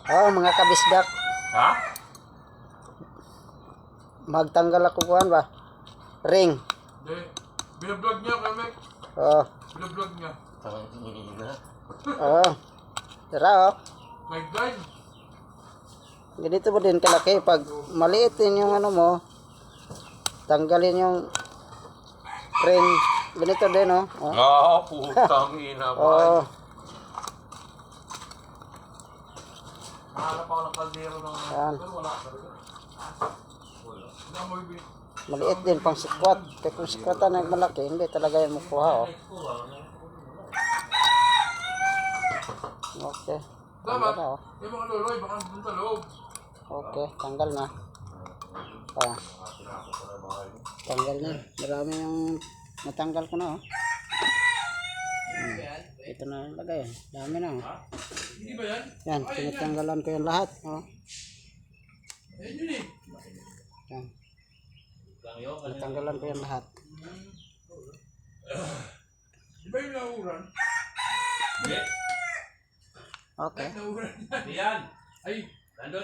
Oh, mga kabisdak. Ha? Magtanggal ako kuhan ba? Ring. Hindi. Binablog niya kami. Oh. Binablog niya. Oh. Tara oh. My God. Ganito mo din kalaki. Pag maliit din yung ano mo, tanggalin yung ring. Ganito din oh. Oh. Putang ina ba? Oh. Nahanap ako ng kaldero ng Yan. pero wala talaga. Wala. Maliit din pang sikwat. Kaya kung sikwatan ay malaki, hindi talaga yan makuha oh. Okay. Dapat, Tanggal na oh. yung mga loloy, baka dun sa loob. Okay, tanggal na. Oh. Tanggal na. Marami yung natanggal ko na oh. Ito na yung lagay. Dami na oh. Hindi ba yan? Yan, tinatanggalan ko yung lahat oh. Ayun yun eh. Yan. Tinatanggalan ko yung lahat. Di ba yung nauuran? Hindi. Okay. Nauuran. Hindi yan. Ay, Nandun.